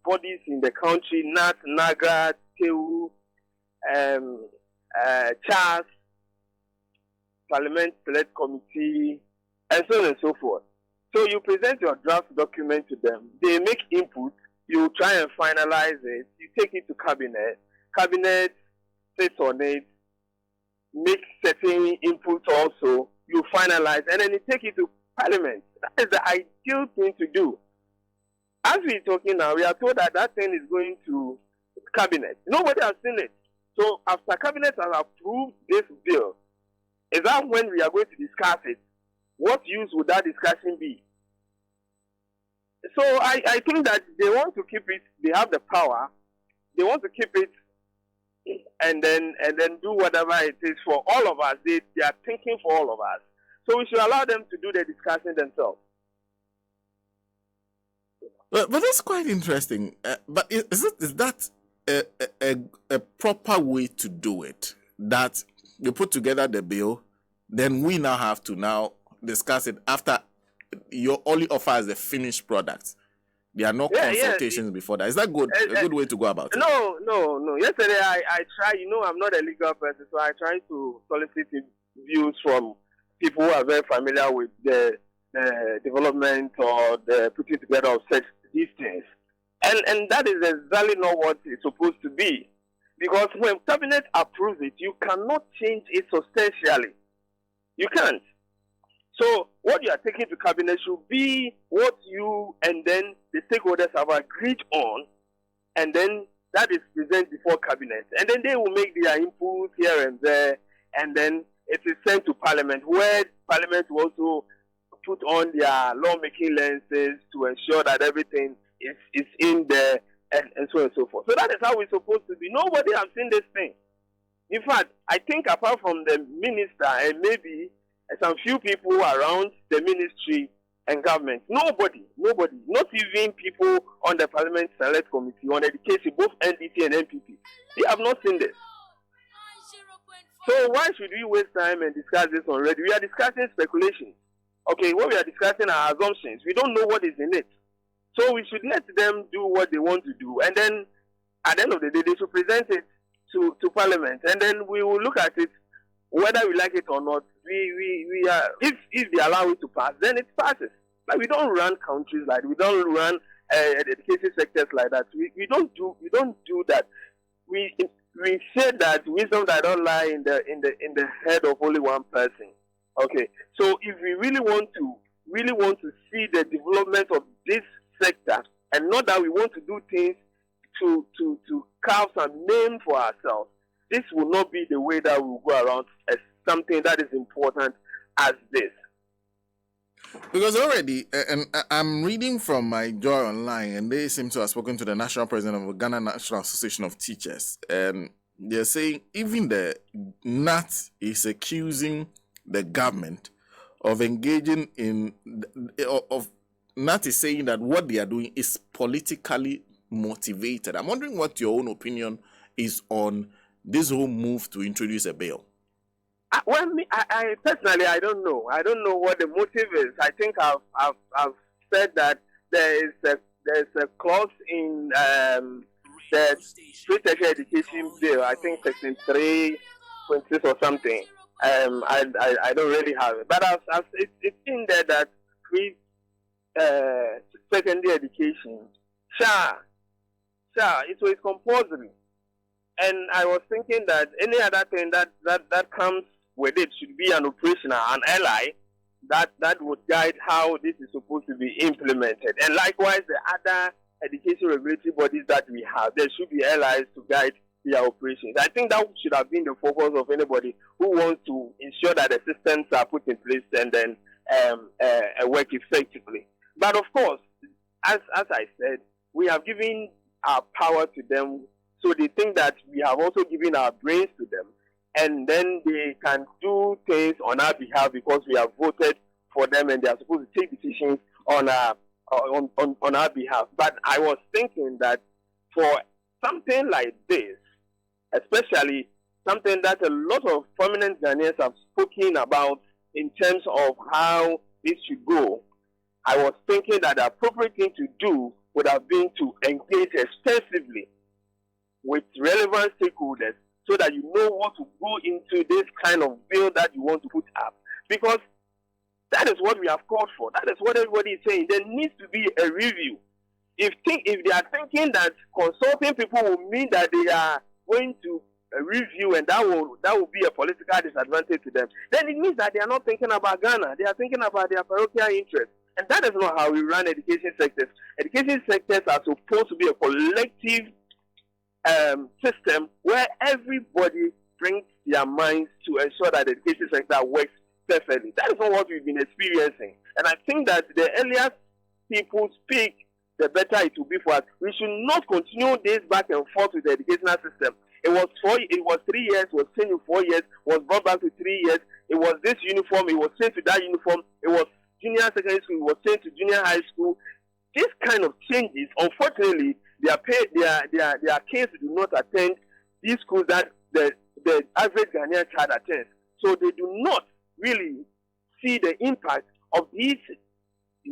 bodies in the country, NAT, NAGA, TEU, CHAS, Parliament Select Committee, and so on and so forth. So you present your draft document to them. They make input. You try and finalize it. You take it to cabinet. Cabinet sits on it, make certain inputs also. You finalize, and then you take it to Parliament. That is the ideal thing to do. As we're talking now, we are told that that thing is going to cabinet. Nobody has seen it. So after cabinet has approved this bill, is that when we are going to discuss it? What use would that discussion be? So I think that they want to keep it. They have the power. They want to keep it, and then do whatever it is for all of us. They are thinking for all of us. So we should allow them to do the discussing themselves. But that's quite interesting. But is that a proper way to do it? That you put together the bill, then we now have to now discuss it after you only offer as a finished product. There are no consultations before that. Is that good? A good way to go about it? No. Yesterday I tried. I'm not a legal person, so I tried to solicit views from people who are very familiar with the development or the putting together of such these things. And that is exactly not what it's supposed to be. Because when cabinet approves it, you cannot change it substantially. You can't. So what you are taking to cabinet should be what you and then the stakeholders have agreed on, and then that is presented before cabinet. And then they will make their inputs here and there, and then it is sent to Parliament, where Parliament will also put on their lawmaking lenses to ensure that everything is in there, and so on and so forth. So that is how it's supposed to be. Nobody has seen this thing. In fact, I think apart from the minister and maybe some few people around the ministry and government, nobody, not even people on the Parliament Select Committee on Education, both NDC and NPP, they have not seen this. So why should we waste time and discuss this already? We are discussing speculation. Okay, what we are discussing are assumptions. We don't know what is in it. So we should let them do what they want to do. And then at the end of the day, they should present it to Parliament. And then we will look at it, whether we like it or not. We are, if they allow it to pass, then it passes. Like, we don't run countries like that. We don't run education sectors like that. We don't do that. We say that wisdom that don't lie in the head of only one person. Okay, so if we really want to see the development of this sector, and not that we want to do things to carve some name for ourselves, this will not be the way that we will go around as something that is important as this. Because already, and I'm reading from my Joy Online, and they seem to have spoken to the national president of the Ghana National Association of Teachers, and they're saying even the NAT is accusing the government of engaging in, NAT is saying that what they are doing is politically motivated. I'm wondering what your own opinion is on this whole move to introduce a bill. Well, I personally, I don't know. I don't know what the motive is. I think I've said that there's a clause in the free tertiary education bill. I think section 326 or something. I don't really have it, but it's in there that free secondary education, it was compulsory. And I was thinking that any other thing that comes with it should be an operational, an ally that would guide how this is supposed to be implemented. And likewise, the other education regulatory bodies that we have, there should be allies to guide their operations. I think that should have been the focus of anybody who wants to ensure that the systems are put in place and then work effectively. But of course, as I said, we have given our power to them, so they think that we have also given our brains to them, and then they can do things on our behalf because we have voted for them and they are supposed to take decisions on our behalf. But I was thinking that for something like this, especially something that a lot of prominent Ghanaians have spoken about in terms of how this should go, I was thinking that the appropriate thing to do would have been to engage extensively with relevant stakeholders so that you know what to go into this kind of bill that you want to put up. Because that is what we have called for. That is what everybody is saying. There needs to be a review. If they are thinking that consulting people will mean that they are going to review and that will be a political disadvantage to them, then it means that they are not thinking about Ghana. They are thinking about their parochial interests. And that is not how we run education sectors. Education sectors are supposed to be a collective system where everybody brings their minds to ensure that the education sector works perfectly. That is not what we've been experiencing. And I think that the earlier people speak, the better it will be for us. We should not continue this back and forth with the educational system. It was 3 years, was changed to 4 years, was brought back to 3 years. It was this uniform, it was changed to that uniform. It was junior secondary school, it was changed to junior high school. This kind of changes, unfortunately, their kids do not attend these schools that the average Ghanaian child attends. So they do not really see the impact of these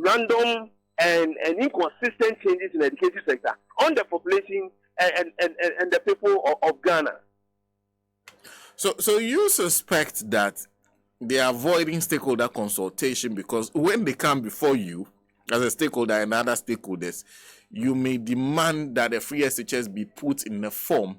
random and inconsistent changes in the education sector on the population and the people of Ghana. So you suspect that they are avoiding stakeholder consultation because when they come before you as a stakeholder and other stakeholders, you may demand that the free SHS be put in a form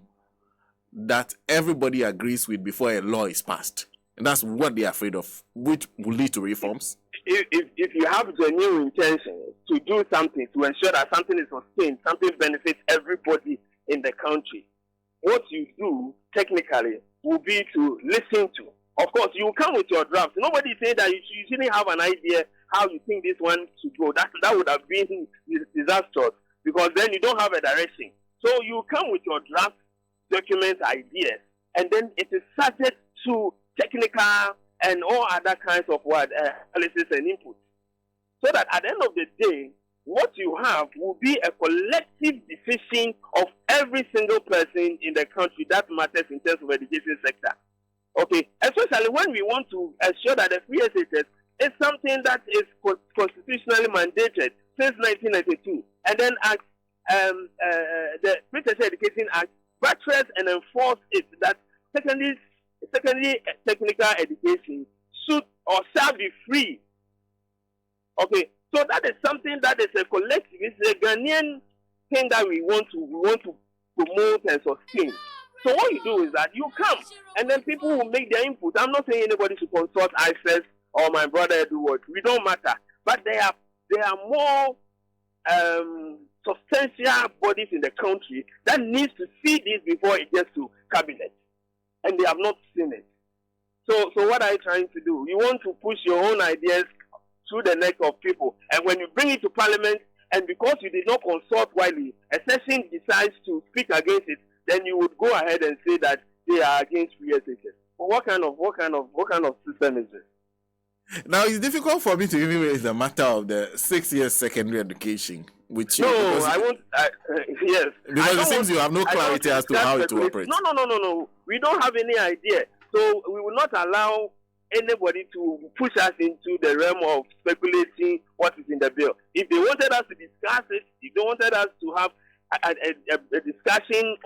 that everybody agrees with before a law is passed. And that's what they are afraid of, which will lead to reforms. If you have genuine intention to do something to ensure that something is sustained, something benefits everybody in the country, what you do technically will be to listen to. Of course, you will come with your drafts. Nobody is saying that you shouldn't have an idea how you think this one should go. That would have been disastrous because then you don't have a direction. So you come with your draft documents, ideas, and then it is subject to technical and all other kinds of analysis and input. So that at the end of the day, what you have will be a collective decision of every single person in the country that matters in terms of education sector. Okay, especially when we want to ensure that the free SHS is something that is constitutionally mandated since 1992, and then the Free Tertiary Education Act buttress and enforce it that secondary technical education should or shall be free. Okay, so that is something that is a collective, it's a Ghanaian thing that we want to promote and sustain. So what you do is that you come and then people will make their input. I'm not saying anybody should consult IFES or my brother Edward. We don't matter. But there are more substantial bodies in the country that needs to see this before it gets to cabinet. And they have not seen it. So what are you trying to do? You want to push your own ideas through the neck of people. And when you bring it to parliament, and because you did not consult widely, a session decides to speak against it, then you would go ahead and say that they are against free SHS. Well, what kind of system is this? Now it's difficult for me to even raise the matter of the 6 years secondary education with you. No, I won't. Yes, because it seems you have no clarity as to how it will operate. No. We don't have any idea. So we will not allow anybody to push us into the realm of speculating what is in the bill. If they wanted us to discuss it, if they wanted us to have a discussion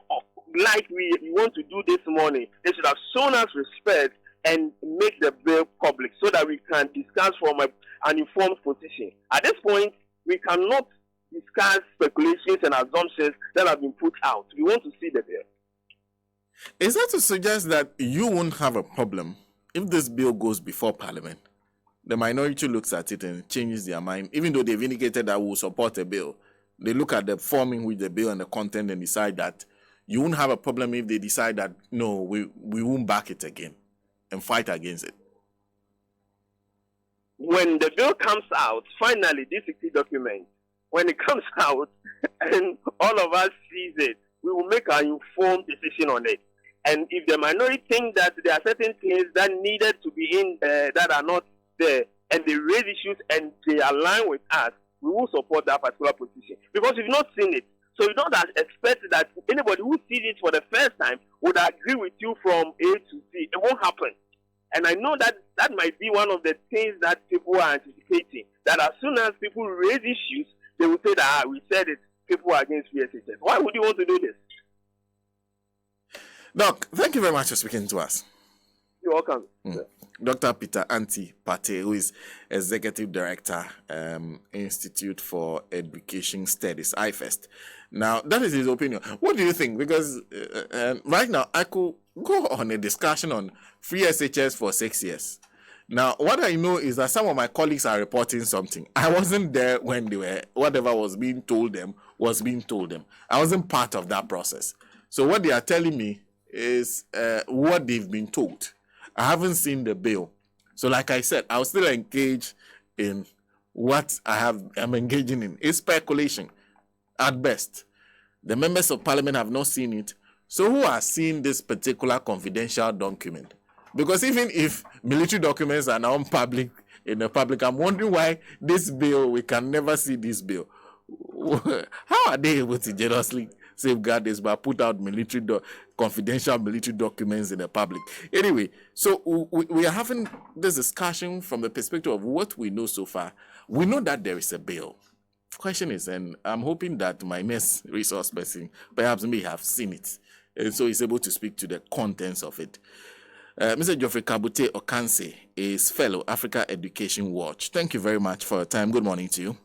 like we want to do this morning, they should have shown us respect and make the bill public so that we can discuss from an informed position. At this point, we cannot discuss speculations and assumptions that have been put out. We want to see the bill. Is that to suggest that you won't have a problem if this bill goes before Parliament? The minority looks at it and changes their mind, even though they've indicated that we'll support a bill. They look at the form in which the bill and the content and decide that you won't have a problem if they decide that, no, we won't back it again and fight against it. When the bill comes out, finally, this 60 document, when it comes out and all of us sees it, we will make an informed decision on it. And if the minority think that there are certain things that needed to be in there that are not there, and they raise issues and they align with us, we will support that particular position. Because we've not seen it. So you don't expect that anybody who sees it for the first time would agree with you from A to Z. It won't happen. And I know that that might be one of the things that people are anticipating. That as soon as people raise issues, they will say that we said it. people against VSHS. Why would you want to do this? Doc, thank you very much for speaking to us. You're welcome. Dr. Peter Anti Pate, who is Executive Director, Institute for Education Studies, IFEST. Now, that is his opinion. What do you think? Because right now, I could go on a discussion on free SHS for 6 years. Now, what I know is that some of my colleagues are reporting something. I wasn't there when they were, whatever was being told them was being told them. I wasn't part of that process. So what they are telling me is what they've been told. I haven't seen the bill. So like I said, I'll still engage in what I'm engaging in. It's speculation at best. The members of parliament have not seen it. So who has seen this particular confidential document? Because even if military documents are now public in the public, I'm wondering why this bill, we can never see this bill. How are they able to generously safeguard this but put out confidential military documents in the public? Anyway, so we are having this discussion from the perspective of what we know so far. We know that there is a bill. Question is, and I'm hoping that my next resource person perhaps may have seen it, and so is able to speak to the contents of it. Mr. Geoffrey Kabute Okanse is fellow Africa Education Watch. Thank you very much for your time. Good morning to you.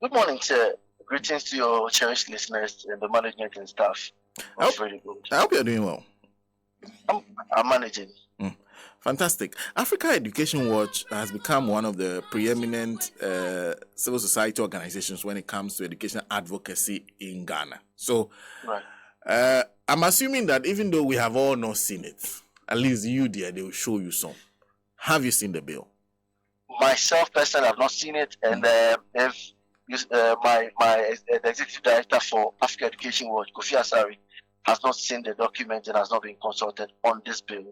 Good morning, sir. Greetings to your cherished listeners and the management and staff. That's really good. I hope you're doing well. I'm managing. Fantastic. Africa Education Watch has become one of the preeminent civil society organizations when it comes to education advocacy in Ghana. So, right. I'm assuming that even though we have all not seen it, at least you, dear, they will show you some. Have you seen the bill? Myself, personally, I've not seen it, and if my executive director for Africa Education Watch, Kofi Asari, has not seen the document and has not been consulted on this bill.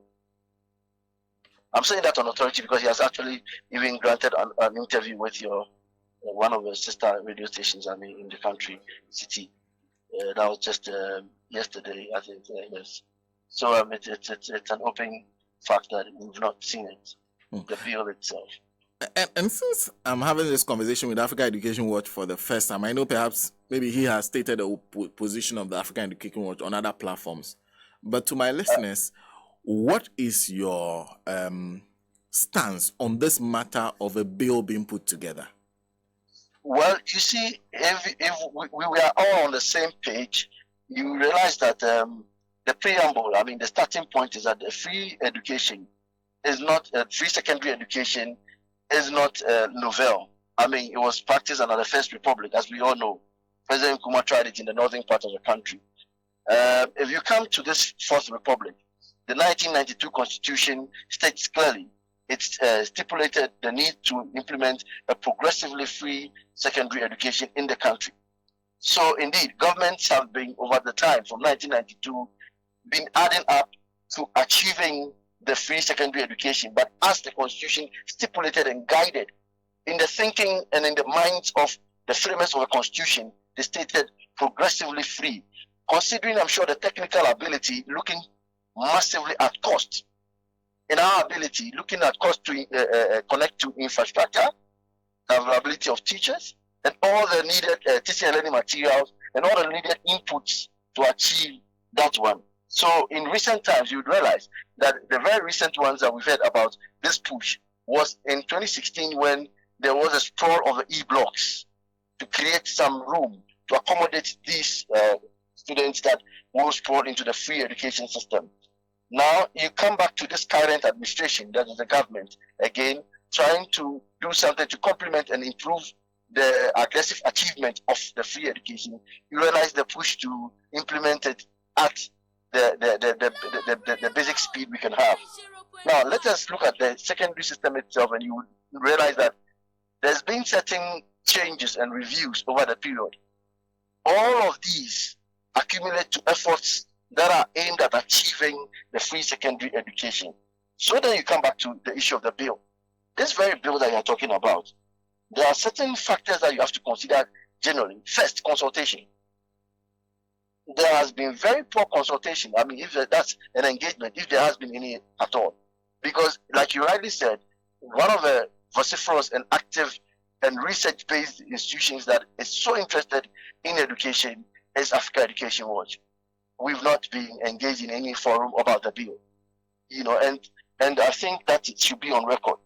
I'm saying that on authority because he has actually even granted an interview with your one of your sister radio stations, in the country, City. That was just yesterday, I think. Yes. So it's an open fact that we've not seen it, the bill itself. And since I'm having this conversation with Africa Education Watch for the first time, I know maybe he has stated a position of the African Education Watch on other platforms. But to my listeners, what is your stance on this matter of a bill being put together? Well, you see, if we were all on the same page, you realize that the preamble, the starting point is that the free education is not free secondary education is not novel. It was practiced under the First Republic, as we all know. President Nkrumah tried it in the northern part of the country. If you come to this Fourth Republic, the 1992 Constitution states clearly, it stipulated the need to implement a progressively free secondary education in the country. So indeed, governments have been, over the time, from 1992, been adding up to achieving the free secondary education, but as the Constitution stipulated and guided in the thinking and in the minds of the framers of the Constitution, they stated progressively free, considering, I'm sure, the technical ability, looking massively at cost. In our ability, looking at cost to connect to infrastructure, availability of teachers, and all the needed teaching and learning materials, and all the needed inputs to achieve that one. So in recent times, you would realize that the very recent ones that we've heard about this push was in 2016 when there was a sprawl of the e-blocks to create some room to accommodate these students that will sprawl into the free education system. Now you come back to this current administration, that is the government, again, trying to do something to complement and improve the aggressive achievement of the free education. You realize the push to implement it at the basic speed we can have. Now, let us look at the secondary system itself, and you will realize that there's been certain changes and reviews over the period. All of these accumulate to efforts that are aimed at achieving the free secondary education. So then you come back to the issue of the bill. This very bill that you're talking about, there are certain factors that you have to consider generally. First, consultation. There has been very poor consultation. If that's an engagement, if there has been any at all. Because, like you rightly said, one of the vociferous and active and research-based institutions that is so interested in education is Africa Education Watch. We've not been engaged in any forum about the bill, and I think that it should be on record.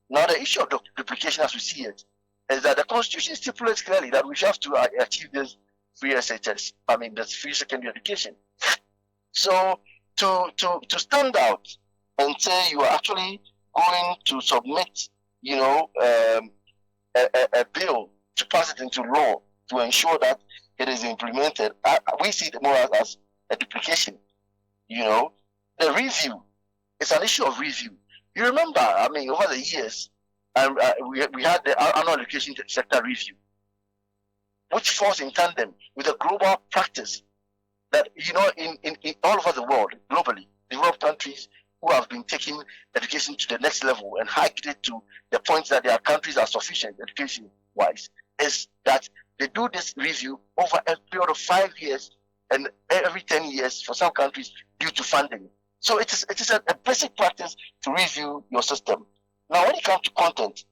Now, the issue of duplication, as we see it, is that the Constitution stipulates clearly that we have to achieve this free SHS. That's free secondary education. So, to stand out and say you are actually going to submit, a bill to pass it into law to ensure that it is implemented, we see it more as a duplication. The review, it's an issue of review. You remember, over the years, we had the annual education sector review, which falls in tandem with a global practice that, in all over the world, globally, developed countries who have been taking education to the next level and hiked it to the point that their countries are sufficient education-wise, is that they do this review over a period of 5 years and every 10 years for some countries due to funding. So it is a basic practice to review your system. Now, when it comes to content,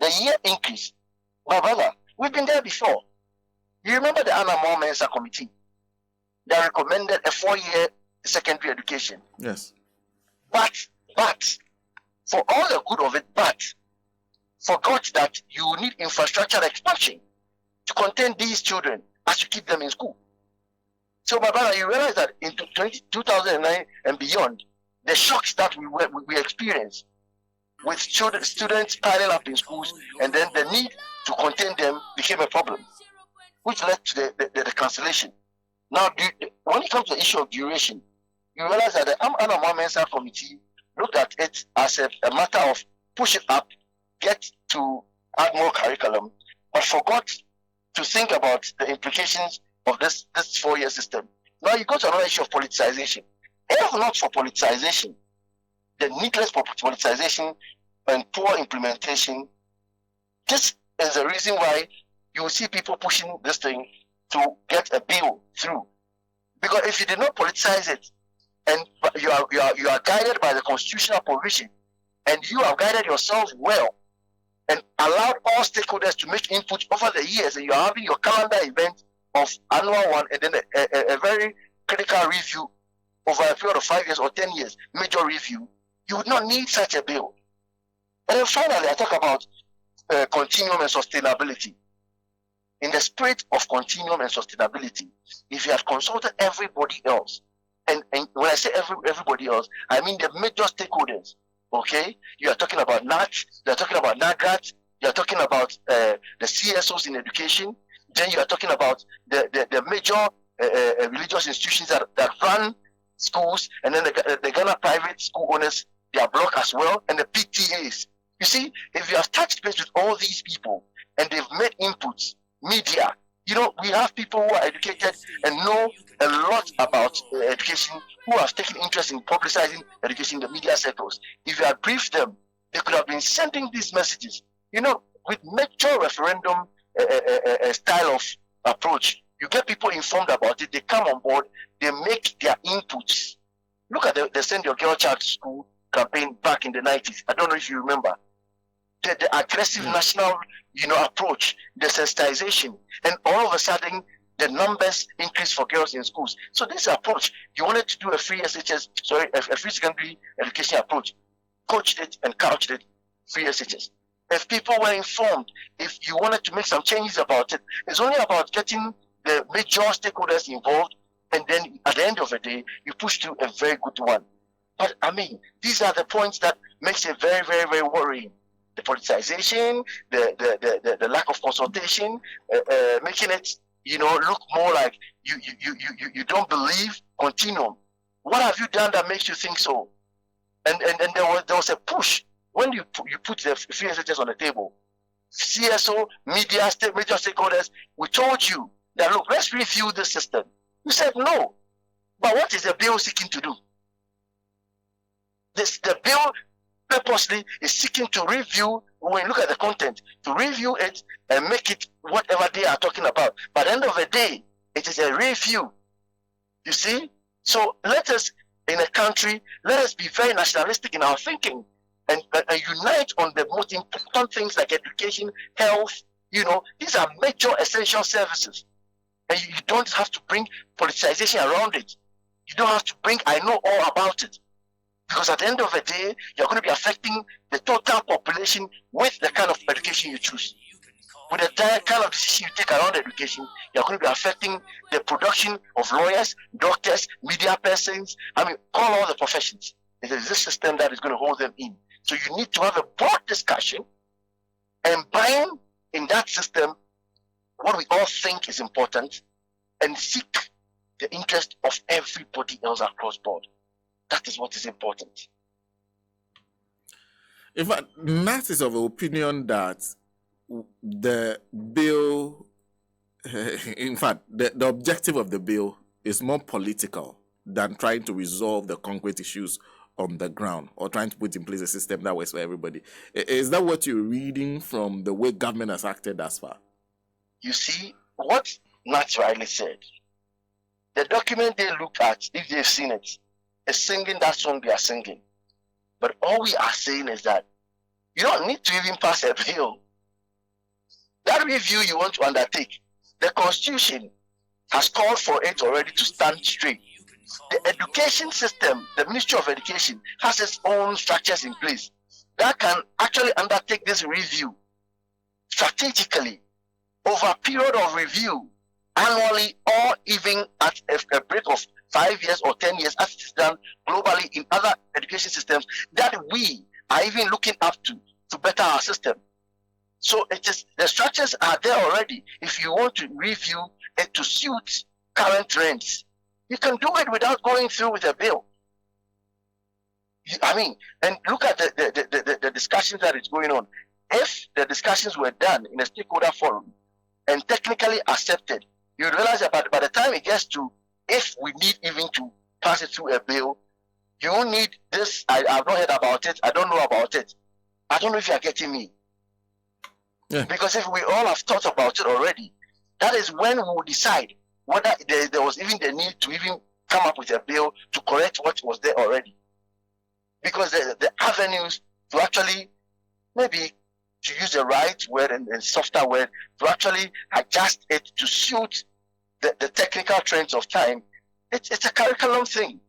the year increase, my brother, we've been there before. You remember the Anna Moore Mensa Committee that recommended a 4-year secondary education? Yes. But, for all the good of it, forgot that you need infrastructure expansion to contain these children as you keep them in school. So, my brother, you realize that in 2009 and beyond, the shocks that we experienced with students piling up in schools, and then the need to contain them became a problem, which led to the cancellation. Now, when it comes to the issue of duration, you realize that the Anna Mensa Committee looked at it as a matter of push it up, get to add more curriculum, but forgot to think about the implications of this 4-year system. Now you go to another issue of politicization. If not for politicization, the needless politicization and poor implementation, this is the reason why you will see people pushing this thing to get a bill through. Because if you did not politicize it, and you are guided by the constitutional provision, and you have guided yourself well, and allowed all stakeholders to make input over the years, and you are having your calendar event of annual one, and then a very critical review over a period of 5 years or 10 years, major review, you would not need such a bill. And then finally, I talk about continuum and sustainability. In the spirit of continuum and sustainability, if you have consulted everybody else, and when I say everybody else, I mean the major stakeholders, okay? You are talking about NAT, you are talking about NAGAT, you are talking about the CSOs in education, then you are talking about the major religious institutions that run schools, and then the Ghana private school owners, their block as well, and the PTAs. You see, if you have touched base with all these people and they've made inputs, media, we have people who are educated and know a lot about education, who have taken interest in publicizing education in the media circles. If you had briefed them, they could have been sending these messages, with major referendum style of approach. You get people informed about it, they come on board, they make their inputs. Look at the Send Your Girl Child to School campaign back in the 90s. I don't know if you remember. The aggressive national, approach, the sensitization, and all of a sudden the numbers increase for girls in schools. So this approach, you wanted to do a free a free secondary education approach, coached it and couched it, free SHS. If people were informed, if you wanted to make some changes about it, it's only about getting the major stakeholders involved, and then at the end of the day, you push to a very good one. But these are the points that makes it very, very, very worrying. The politicization, the lack of consultation, making it, look more like you don't believe continuum. What have you done that makes you think so? And there was a push when you put the free SHS on the table. CSO, media, major stakeholders, we told you that, look, let's review the system. You said no. But what is the bill seeking to do? The bill purposely is seeking to review, when you look at the content, to review it and make it whatever they are talking about. But at the end of the day, it is a review. You see? So let us, in a country, let us be very nationalistic in our thinking and unite on the most important things like education, health. These are major essential services. And you don't have to bring politicization around it. You don't have to bring, I know all about it. Because at the end of the day, you're going to be affecting the total population with the kind of education you choose. With the kind of decision you take around education, you're going to be affecting the production of lawyers, doctors, media persons, all the professions. It is this system that is going to hold them in. So you need to have a broad discussion and bind in that system what we all think is important and seek the interest of everybody else across board. That is what is important. In fact, Nat is of the opinion that the bill, in fact, the objective of the bill is more political than trying to resolve the concrete issues on the ground or trying to put in place a system that works for everybody. Is that what you're reading from the way government has acted thus far? You see, what Nat rightly said, the document they look at, if they've seen it, is singing that song they are singing. But all we are saying is that you don't need to even pass a bill. That review you want to undertake, the Constitution has called for it already to stand straight. The education system, the Ministry of Education, has its own structures in place that can actually undertake this review strategically over a period of review, annually, or even at a break of 5 years or 10 years, as it is done globally in other education systems that we are even looking up to better our system. So the structures are there already. If you want to review it to suit current trends, you can do it without going through with a bill. And look at the discussions that is going on. If the discussions were done in a stakeholder forum and technically accepted, you realize that by the time it gets to, if we need even to pass it through a bill, you need this. I've not heard about it. I don't know about it. I don't know if you are getting me. Yeah. Because if we all have thought about it already, that is when we will decide whether there was even the need to even come up with a bill to correct what was there already. Because the avenues to actually, maybe to use the right word and softer word, to actually adjust it to suit the technical trends of time, it's a curriculum thing.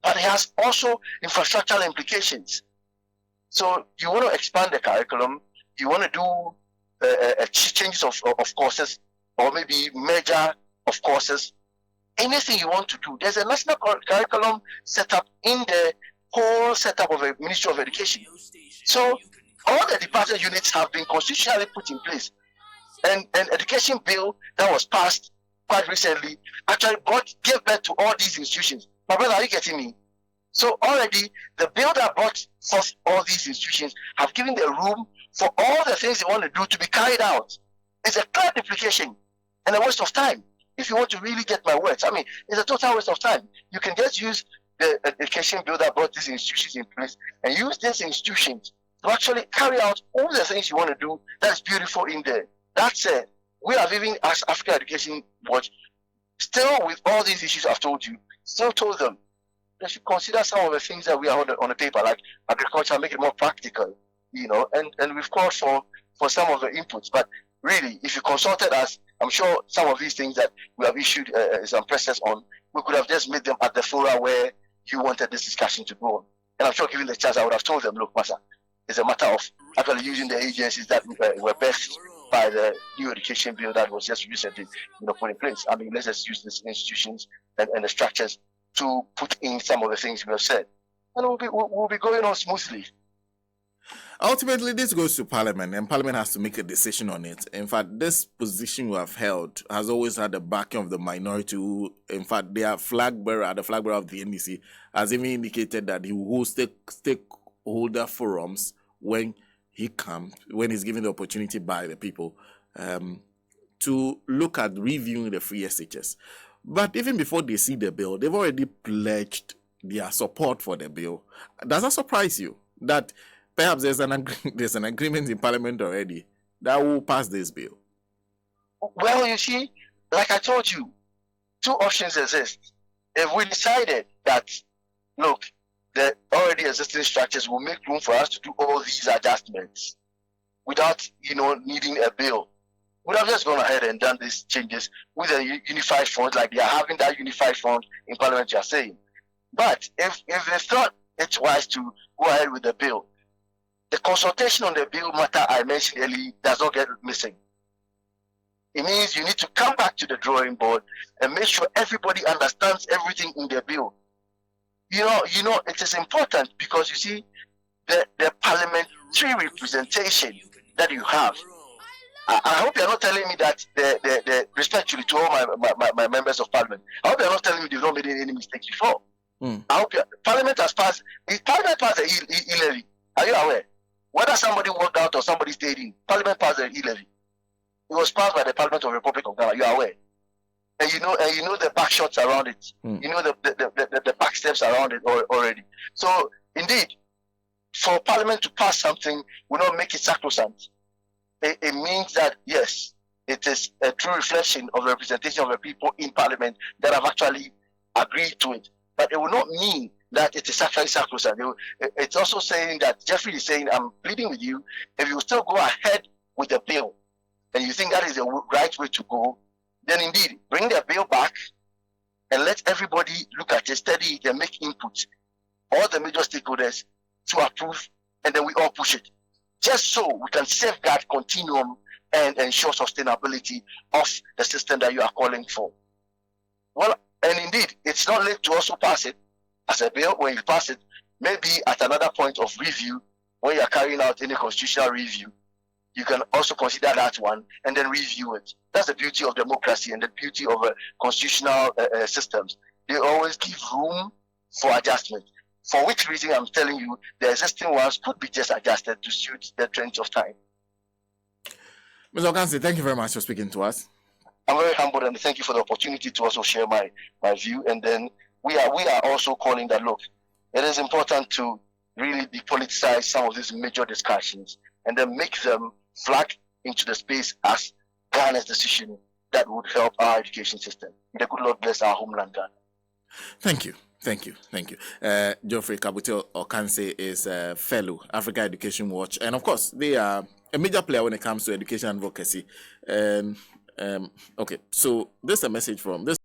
But it has also infrastructural implications. So you want to expand the curriculum, you want to do changes of courses, or maybe merger of courses, anything you want to do. There's a national curriculum set up in the whole setup of a Ministry of Education. So all the department units have been constitutionally put in place. And an education bill that was passed quite recently actually gave birth to all these institutions. My brother, are you getting me? So already the bill that brought forth all these institutions have given the room for all the things they want to do to be carried out. It's a clear duplication and a waste of time. If you want to really get my words, it's a total waste of time. You can just use the education bill that brought these institutions in place and use these institutions to actually carry out all the things you want to do. That's beautiful in there. That said, we have even, as African Education Board, still with all these issues I've told you, still told them they should consider some of the things that we are on the paper, like agriculture, make it more practical, and we've called for some of the inputs. But really, if you consulted us, I'm sure some of these things that we have issued some presses on, we could have just made them at the fora where you wanted this discussion to go on. And I'm sure given the chance, I would have told them, look, Masa, it's a matter of actually using the agencies that were best by the new education bill that was just recently put in place. Let's just use these institutions and the structures to put in some of the things we have said. And we'll be going on smoothly. Ultimately, this goes to Parliament, and Parliament has to make a decision on it. In fact, this position we have held has always had the backing of the minority who, in fact, their flag bearer, the flag bearer of the NDC, has even indicated that he will host stakeholder forums when he's given the opportunity by the people to look at reviewing the free SHS. But even before they see the bill, they've already pledged their support for the bill. Does that surprise you that perhaps there's an agreement in Parliament already that will pass this bill? Well, you see, like I told you, two options exist. If we decided that, look, the already existing structures will make room for us to do all these adjustments without, needing a bill. Would have just gone ahead and done these changes with a unified front, like they are having that unified front in Parliament, you are saying. But if they thought it's wise to go ahead with the bill, the consultation on the bill matter I mentioned earlier does not get missing. It means you need to come back to the drawing board and make sure everybody understands everything in the bill. It is important because you see, the parliamentary representation that you have. I hope you're not telling me that the respectfully to all my members of parliament, I hope you're not telling me they've not made any mistakes before. I hope Parliament has passed. Parliament passed the e-levy. Are you aware? Whether somebody walked out or somebody stayed in, Parliament passed the e-levy. It was passed by the Parliament of the Republic of Ghana. You are aware, and you know the back shots around it. You know the back steps around it already. So indeed, for Parliament to pass something will not make it sacrosanct. It means that yes, it is a true reflection of the representation of the people in Parliament that have actually agreed to it. But it will not mean that it is actually sacrosanct. It's also saying that Jeffrey is saying, I'm pleading with you, if you still go ahead with the bill and you think that is the right way to go, then indeed bring the bill back and let everybody look at it, study it, and make input. All the major stakeholders to approve, and then we all push it. Just so we can safeguard continuum and ensure sustainability of the system that you are calling for. Well, and indeed, it's not late to also pass it as a bill. When you pass it, maybe at another point of review, when you're carrying out any constitutional review, you can also consider that one and then review it. That's the beauty of democracy and the beauty of constitutional systems. They always give room for adjustment. For which reason I'm telling you, the existing ones could be just adjusted to suit the trends of time. Mr. Okansi, thank you very much for speaking to us. I'm very humbled and thank you for the opportunity to also share my view. And then we are also calling that, look, it is important to really depoliticize some of these major discussions and then make them flag into the space as Ghana's decision that would help our education system. May the good Lord bless our homeland, Ghana. Thank you. Geoffrey Kabute Okansi is a fellow Africa Education Watch, and of course they are a major player when it comes to education advocacy. Okay, so this is a message from this.